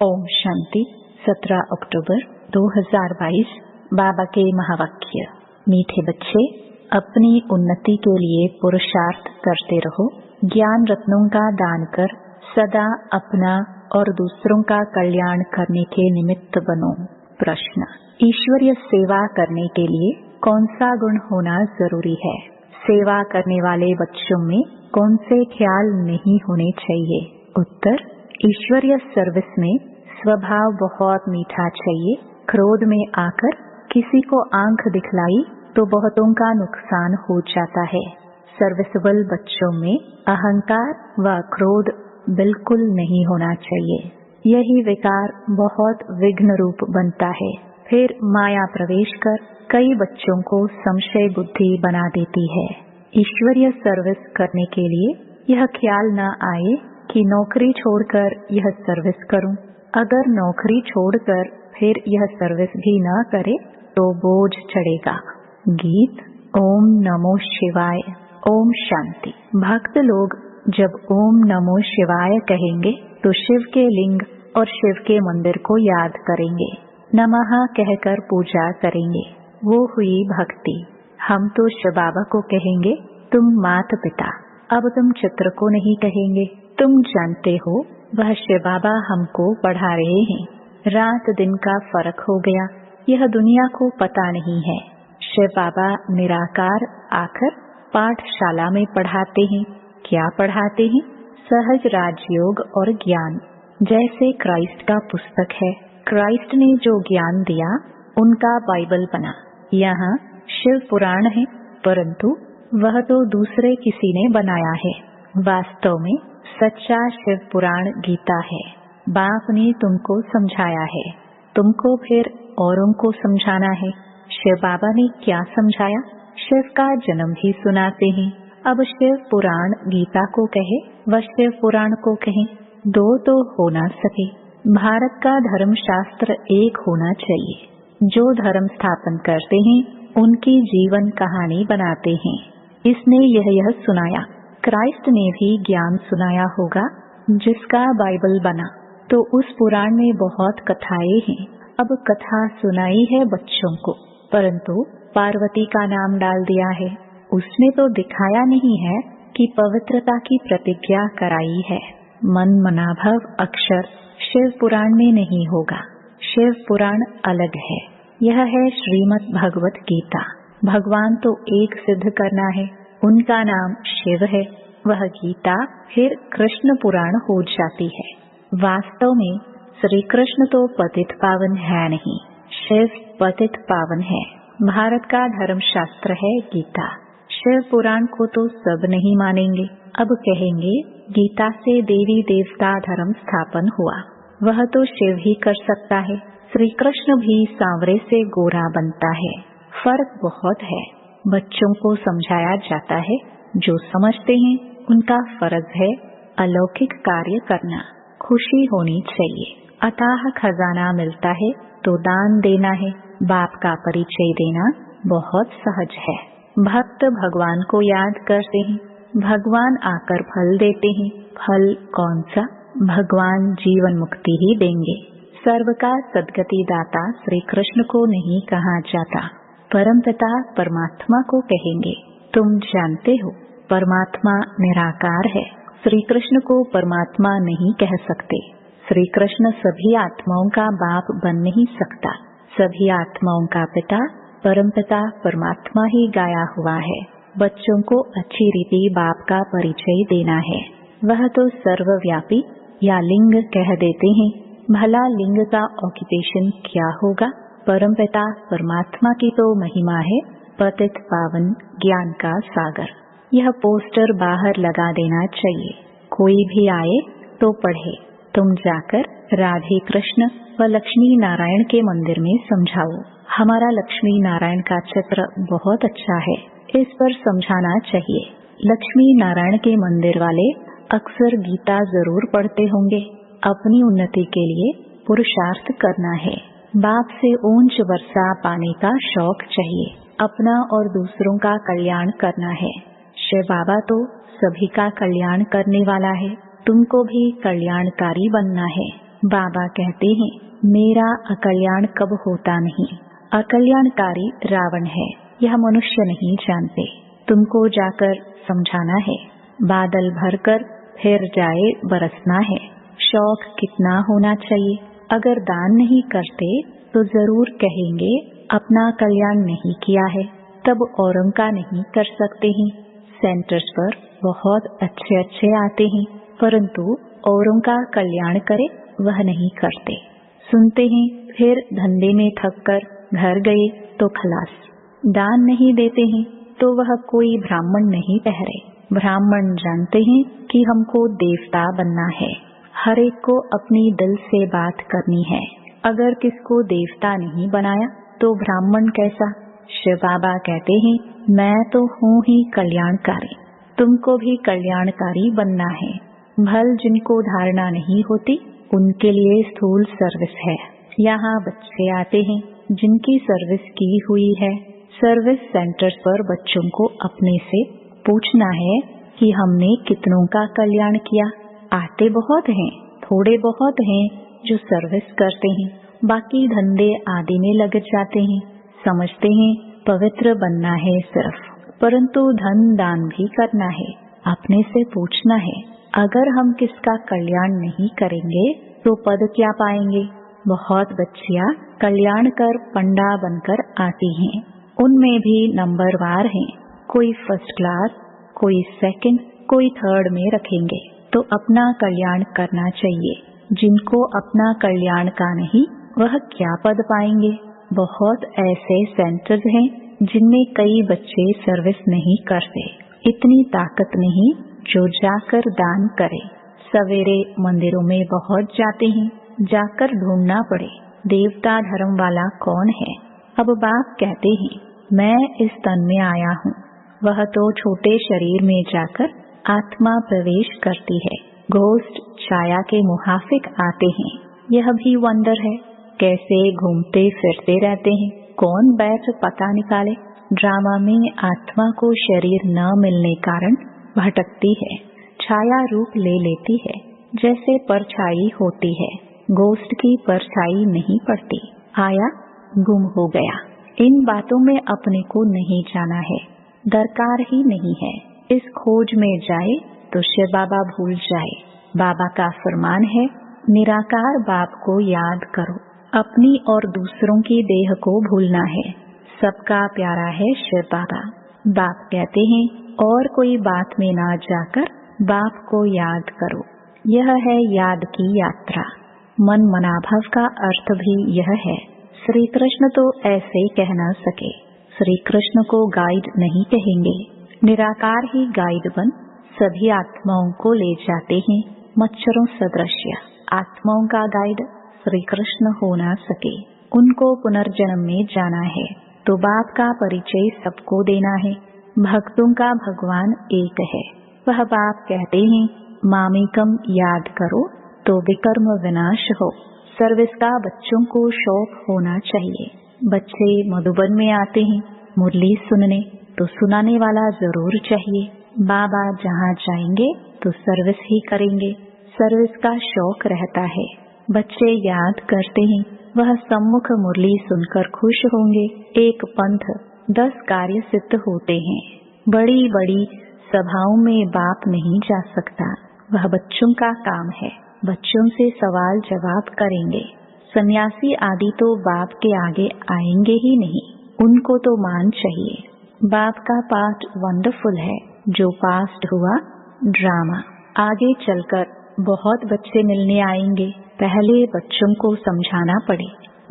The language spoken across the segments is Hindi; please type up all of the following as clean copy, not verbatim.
ओम शांति। 17 अक्टूबर 2022। बाबा के महावाक्य। मीठे बच्चे, अपनी उन्नति के लिए पुरुषार्थ करते रहो। ज्ञान रत्नों का दान कर सदा अपना और दूसरों का कल्याण करने के निमित्त बनो। प्रश्न: ईश्वरीय सेवा करने के लिए कौन सा गुण होना जरूरी है? सेवा करने वाले बच्चों में कौन से ख्याल नहीं होने चाहिए? उत्तर: ईश्वरीय सर्विस में स्वभाव बहुत मीठा चाहिए। क्रोध में आकर किसी को आंख दिखलाई तो बहुतों का नुकसान हो जाता है। सर्विसेबल बच्चों में अहंकार व क्रोध बिल्कुल नहीं होना चाहिए। यही विकार बहुत विघ्न रूप बनता है। फिर माया प्रवेश कर कई बच्चों को संशय बुद्धि बना देती है। ईश्वरीय सर्विस करने के लिए यह ख्याल न आए कि नौकरी छोड़कर यह सर्विस करूं। अगर नौकरी छोड़कर फिर यह सर्विस भी न करे तो बोझ चढ़ेगा। गीत। ओम नमो शिवाय। ओम शांति। भक्त लोग जब ओम नमो शिवाय कहेंगे तो शिव के लिंग और शिव के मंदिर को याद करेंगे। नमः कहकर पूजा करेंगे। वो हुई भक्ति। हम तो शिव बाबा को कहेंगे तुम माता पिता। अब तुम चित्र को नहीं कहेंगे। तुम जानते हो वह शिव बाबा हमको पढ़ा रहे हैं। रात दिन का फर्क हो गया, यह दुनिया को पता नहीं है। शिव बाबा निराकार आकर पाठशाला में पढ़ाते हैं। क्या पढ़ाते हैं? सहज राजयोग और ज्ञान। जैसे क्राइस्ट का पुस्तक है, क्राइस्ट ने जो ज्ञान दिया उनका बाइबल बना। यहाँ शिव पुराण है, परंतु वह तो दूसरे किसी ने बनाया है। वास्तव में सच्चा शिव पुराण गीता है। बाप ने तुमको समझाया है, तुमको फिर औरों को समझाना है। शिव बाबा ने क्या समझाया? शिव का जन्म भी सुनाते हैं। अब शिव पुराण गीता को कहे व शिव पुराण को कहे, दो तो हो ना सके। भारत का धर्म शास्त्र एक होना चाहिए। जो धर्म स्थापन करते हैं उनकी जीवन कहानी बनाते हैं। इसने यह सुनाया। क्राइस्ट ने भी ज्ञान सुनाया होगा जिसका बाइबल बना, तो उस पुराण में बहुत कथाएं हैं। अब कथा सुनाई है बच्चों को, परंतु पार्वती का नाम डाल दिया है। उसमें तो दिखाया नहीं है कि पवित्रता की प्रतिज्ञा कराई है। मन मनाभव अक्षर शिव पुराण में नहीं होगा। शिव पुराण अलग है। यह है श्रीमद् भगवत गीता। भगवान तो एक सिद्ध करना है, उनका नाम शिव है। वह गीता फिर कृष्ण पुराण हो जाती है। वास्तव में श्री कृष्ण तो पतित पावन है नहीं, शिव पतित पावन है। भारत का धर्म शास्त्र है गीता। शिव पुराण को तो सब नहीं मानेंगे। अब कहेंगे गीता से देवी देवता धर्म स्थापन हुआ। वह तो शिव ही कर सकता है। श्री कृष्ण भी सांवरे से गोरा बनता है। फर्क बहुत है। बच्चों को समझाया जाता है। जो समझते हैं उनका फर्ज है अलौकिक कार्य करना। खुशी होनी चाहिए। अथाह खजाना मिलता है तो दान देना है। बाप का परिचय देना बहुत सहज है। भक्त भगवान को याद करते हैं। भगवान आकर फल देते हैं। फल कौन सा? भगवान जीवन मुक्ति ही देंगे। सर्व का सद्गति दाता श्री कृष्ण को नहीं कहा जाता, परमपिता परमात्मा को कहेंगे। तुम जानते हो परमात्मा निराकार है। श्री कृष्ण को परमात्मा नहीं कह सकते। श्री कृष्ण सभी आत्माओं का बाप बन नहीं सकता। सभी आत्माओं का पिता परमपिता परमात्मा ही गाया हुआ है। बच्चों को अच्छी रीति बाप का परिचय देना है। वह तो सर्वव्यापी या लिंग कह देते हैं। भला लिंग का ऑक्यूपेशन क्या होगा? परमपिता परमात्मा की तो महिमा है पतित पावन ज्ञान का सागर। यह पोस्टर बाहर लगा देना चाहिए। कोई भी आए तो पढ़े। तुम जाकर राधे कृष्ण व लक्ष्मी नारायण के मंदिर में समझाओ। हमारा लक्ष्मी नारायण का चित्र बहुत अच्छा है, इस पर समझाना चाहिए। लक्ष्मी नारायण के मंदिर वाले अक्सर गीता जरूर पढ़ते होंगे। अपनी उन्नति के लिए पुरुषार्थ करना है। बाप से ऊंच वर्षा पाने का शौक चाहिए। अपना और दूसरों का कल्याण करना है। शिव बाबा तो सभी का कल्याण करने वाला है। तुमको भी कल्याणकारी बनना है। बाबा कहते हैं मेरा अकल्याण कब होता नहीं। अकल्याणकारी रावण है, यह मनुष्य नहीं जानते। तुमको जाकर समझाना है। बादल भरकर फिर जाए बरसना है। शौक कितना होना चाहिए। अगर दान नहीं करते तो जरूर कहेंगे अपना कल्याण नहीं किया है, तब औरों का नहीं कर सकते हैं। सेंटर्स पर बहुत अच्छे अच्छे आते हैं, परंतु औरों का कल्याण करे वह नहीं करते। सुनते हैं फिर धंधे में थक कर घर गए तो खलास। दान नहीं देते हैं तो वह कोई ब्राह्मण नहीं ठहरे। ब्राह्मण जानते हैं कि हमको देवता बनना है। हर एक को अपनी दिल से बात करनी है। अगर किसको देवता नहीं बनाया तो ब्राह्मण कैसा। शिव बाबा कहते हैं मैं तो हूँ ही कल्याणकारी, तुमको भी कल्याणकारी बनना है। भल जिनको धारणा नहीं होती उनके लिए स्थूल सर्विस है। यहाँ बच्चे आते हैं जिनकी सर्विस की हुई है। सर्विस सेंटर्स पर बच्चों को अपने से पूछना है कि हमने कितनों का कल्याण किया। आते बहुत हैं, थोड़े बहुत हैं जो सर्विस करते हैं, बाकी धंधे आदि में लग जाते हैं। समझते हैं पवित्र बनना है सिर्फ, परंतु धन दान भी करना है। अपने से पूछना है अगर हम किसका कल्याण नहीं करेंगे तो पद क्या पाएंगे। बहुत बच्चियां कल्याण कर पंडा बनकर आती हैं, उनमें भी नंबरवार हैं। कोई फर्स्ट क्लास, कोई सेकंड, कोई थर्ड में रखेंगे तो अपना कल्याण करना चाहिए। जिनको अपना कल्याण का नहीं वह क्या पद पाएंगे। बहुत ऐसे सेंटर्स हैं जिनमें कई बच्चे सर्विस नहीं करते। इतनी ताकत नहीं जो जाकर दान करे। सवेरे मंदिरों में बहुत जाते हैं, जाकर ढूंढना पड़े देवता धर्म वाला कौन है। अब बाप कहते हैं मैं इस तन में आया हूँ। वह तो छोटे शरीर में जाकर आत्मा प्रवेश करती है। घोस्ट छाया के मुहाफिक आते हैं। यह भी वंडर है कैसे घूमते फिरते रहते हैं। कौन बैठ पता निकाले। ड्रामा में आत्मा को शरीर न मिलने कारण भटकती है, छाया रूप ले लेती है। जैसे परछाई होती है, घोस्ट की परछाई नहीं पड़ती। आया गुम हो गया। इन बातों में अपने को नहीं जाना है, दरकार ही नहीं है। इस खोज में जाए तो शिव बाबा भूल जाए। बाबा का फरमान है निराकार बाप को याद करो। अपनी और दूसरों की देह को भूलना है। सबका प्यारा है शिव बाबा। बाप कहते हैं और कोई बात में ना जाकर बाप को याद करो। यह है याद की यात्रा। मन मनाभव का अर्थ भी यह है। श्री कृष्ण तो ऐसे कह न सके। श्री कृष्ण को गाइड नहीं कहेंगे, निराकार ही गाइड बन सभी आत्माओं को ले जाते हैं। मच्छरों सदृश्य आत्माओं का गाइड श्री कृष्ण हो ना सके। उनको पुनर्जन्म में जाना है तो बाप का परिचय सबको देना है। भक्तों का भगवान एक है। वह बाप कहते हैं मामिकम याद करो तो विकर्म विनाश हो। सर्विस का बच्चों को शौक होना चाहिए। बच्चे मधुबन में आते हैं मुरली सुनने, तो सुनाने वाला जरूर चाहिए। बाबा जहाँ जाएंगे तो सर्विस ही करेंगे। सर्विस का शौक रहता है। बच्चे याद करते हैं वह सम्मुख मुरली सुनकर खुश होंगे। एक पंथ 10 कार्य सिद्ध होते हैं। बड़ी बड़ी सभाओं में बाप नहीं जा सकता, वह बच्चों का काम है। बच्चों से सवाल जवाब करेंगे। सन्यासी आदि तो बाप के आगे आएंगे ही नहीं, उनको तो मान चाहिए। बाप का पाठ वंडरफुल है। जो पास्ट हुआ ड्रामा। आगे चलकर बहुत बच्चे मिलने आएंगे। पहले बच्चों को समझाना पड़े।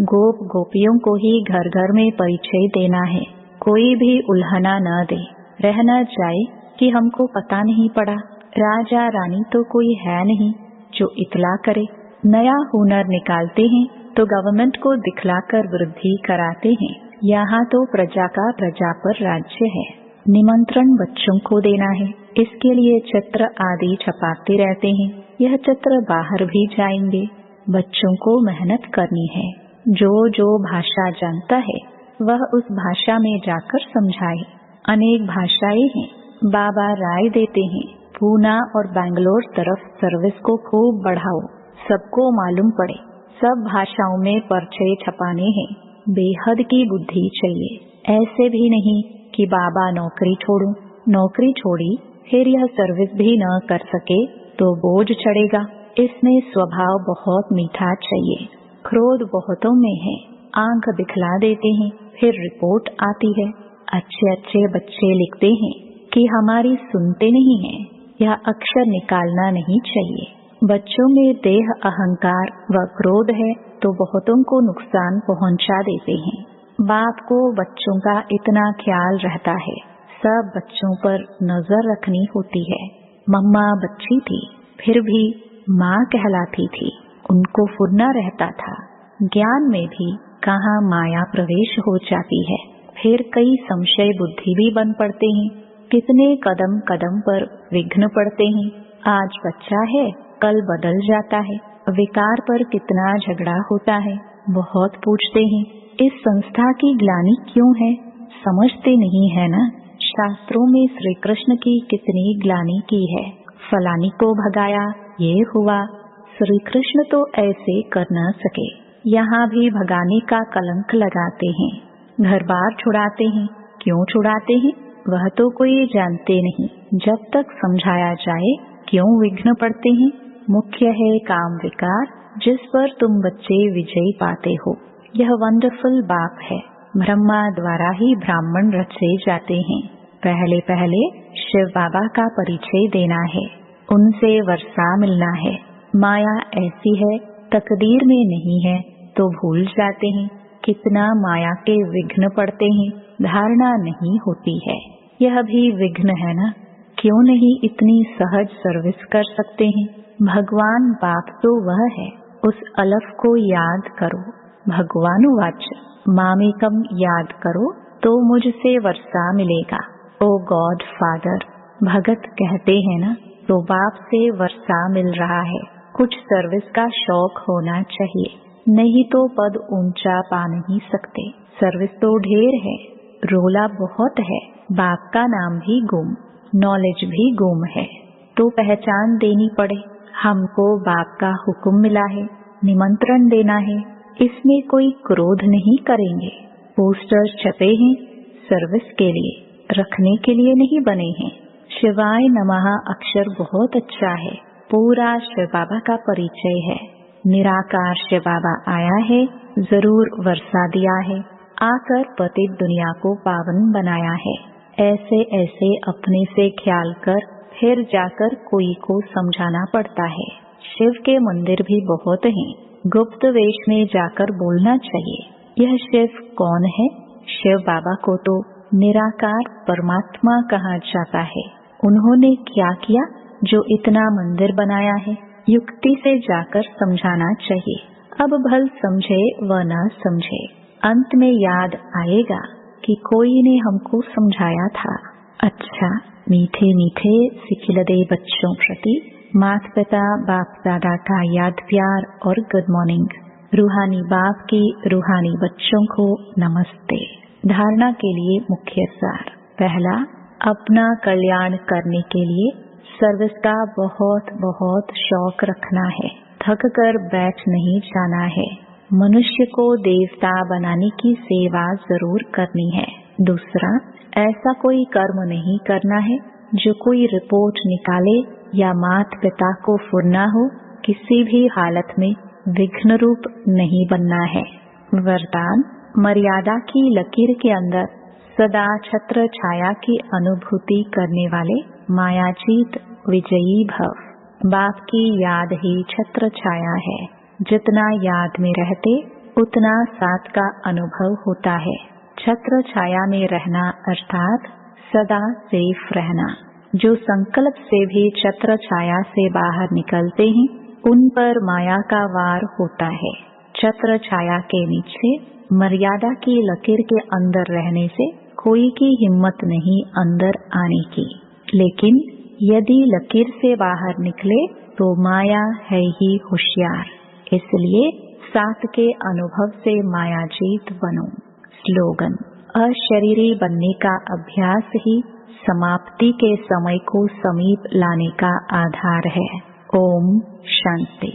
गोप गोपियों को ही घर घर में परिचय देना है। कोई भी उल्हना न दे, रह न जाए कि हमको पता नहीं पड़ा। राजा रानी तो कोई है नहीं जो इतला करे। नया हुनर निकालते हैं तो गवर्नमेंट को दिखलाकर वृद्धि कराते हैं। यहाँ तो प्रजा का प्रजा पर राज्य है। निमंत्रण बच्चों को देना है। इसके लिए चित्र आदि छपाते रहते हैं। यह चित्र बाहर भी जाएंगे। बच्चों को मेहनत करनी है। जो जो भाषा जानता है वह उस भाषा में जाकर समझाए। अनेक भाषाएं हैं। बाबा राय देते हैं पूना और बैंगलोर तरफ सर्विस को खूब बढ़ाओ। सबको मालूम पड़े, सब भाषाओं में पर्चे छपाने हैं। बेहद की बुद्धि चाहिए। ऐसे भी नहीं कि बाबा नौकरी छोड़ूं, नौकरी छोड़ी फिर यह सर्विस भी न कर सके तो बोझ चढ़ेगा। इसमें स्वभाव बहुत मीठा चाहिए। क्रोध बहुतों में है, आंख दिखला देते हैं, फिर रिपोर्ट आती है। अच्छे अच्छे बच्चे लिखते हैं कि हमारी सुनते नहीं हैं। यह अक्षर निकालना नहीं चाहिए। बच्चों में देह अहंकार व क्रोध है तो बहुतों को नुकसान पहुंचा देते हैं। बाप को बच्चों का इतना ख्याल रहता है, सब बच्चों पर नजर रखनी होती है। मम्मा बच्ची थी फिर भी माँ कहलाती थी, उनको फुरना रहता था। ज्ञान में भी कहाँ माया प्रवेश हो जाती है। फिर कई संशय बुद्धि भी बन पड़ते हैं। कितने कदम कदम पर विघ्न पड़ते हैं। आज बच्चा है कल बदल जाता है। विकार पर कितना झगड़ा होता है। बहुत पूछते हैं इस संस्था की ग्लानि क्यों है, समझते नहीं है ना। शास्त्रों में श्री कृष्ण की कितनी ग्लानि की है। फलानी को भगाया, ये हुआ। श्री कृष्ण तो ऐसे कर न सके, यहाँ भी भगाने का कलंक लगाते हैं। घर बार छुड़ाते हैं। क्यों छुड़ाते हैं वह तो कोई जानते नहीं। जब तक समझाया जाए क्यों विघ्न पड़ते हैं। मुख्य है काम विकार, जिस पर तुम बच्चे विजय पाते हो। यह वंडरफुल बाप है। ब्रह्मा द्वारा ही ब्राह्मण रचे जाते हैं। पहले पहले शिव बाबा का परिचय देना है, उनसे वर्षा मिलना है। माया ऐसी है, तकदीर में नहीं है तो भूल जाते हैं। कितना माया के विघ्न पड़ते हैं, धारणा नहीं होती है। यह भी विघ्न है ना। क्यों नहीं इतनी सहज सर्विस कर सकते हैं। भगवान बाप तो वह है, उस अलफ को याद करो। भगवानुवाच मामेकम याद करो तो मुझसे वर्षा मिलेगा। ओ गॉड फादर, भगत कहते हैं ना, तो बाप से वर्षा मिल रहा है। कुछ सर्विस का शौक होना चाहिए, नहीं तो पद ऊंचा पा नहीं सकते। सर्विस तो ढेर है, रोला बहुत है। बाप का नाम भी गुम, नॉलेज भी गुम है, तो पहचान देनी पड़े। हमको बाप का हुक्म मिला है, निमंत्रण देना है। इसमें कोई क्रोध नहीं करेंगे। पोस्टर्स छपे हैं, सर्विस के लिए, रखने के लिए नहीं बने हैं। शिवाय नमः अक्षर बहुत अच्छा है, पूरा शिव बाबा का परिचय है। निराकार शिव बाबा आया है, जरूर वर्षा दिया है, आकर पतित दुनिया को पावन बनाया है। ऐसे ऐसे अपने से ख्याल कर फिर जाकर कोई को समझाना पड़ता है। शिव के मंदिर भी बहुत हैं, गुप्त वेश में जाकर बोलना चाहिए। यह शिव कौन है? शिव बाबा को तो निराकार परमात्मा कहा जाता है। उन्होंने क्या किया जो इतना मंदिर बनाया है? युक्ति से जाकर समझाना चाहिए। अब भल समझे व न समझे, अंत में याद आएगा कि कोई ने हमको समझाया था। अच्छा, मीठे मीठे सिखिलदे बच्चों प्रति माता पिता बाप दादा का याद प्यार और गुड मॉर्निंग। रूहानी बाप की रूहानी बच्चों को नमस्ते। धारणा के लिए मुख्य सार। पहला, अपना कल्याण करने के लिए सर्विस का बहुत बहुत शौक रखना है। थक कर बैठ नहीं जाना है। मनुष्य को देवता बनाने की सेवा जरूर करनी है। दूसरा, ऐसा कोई कर्म नहीं करना है जो कोई रिपोर्ट निकाले या माता पिता को फुरना हो। किसी भी हालत में विघ्न रूप नहीं बनना है। वरदान, मर्यादा की लकीर के अंदर सदा छत्र छाया की अनुभूति करने वाले मायाजीत विजयी भव। बाप की याद ही छत्र छाया है। जितना याद में रहते उतना साथ का अनुभव होता है। छत्र छाया में रहना अर्थात सदा सेफ रहना। जो संकल्प से भी छत्र छाया से बाहर निकलते हैं उन पर माया का वार होता है। छत्र छाया के नीचे मर्यादा की लकीर के अंदर रहने से कोई की हिम्मत नहीं अंदर आने की। लेकिन यदि लकीर से बाहर निकले तो माया है ही होशियार। इसलिए साथ के अनुभव से माया जीत बनो। स्लोगन, अशरीरी बनने का अभ्यास ही समाप्ति के समय को समीप लाने का आधार है। ओम शांति।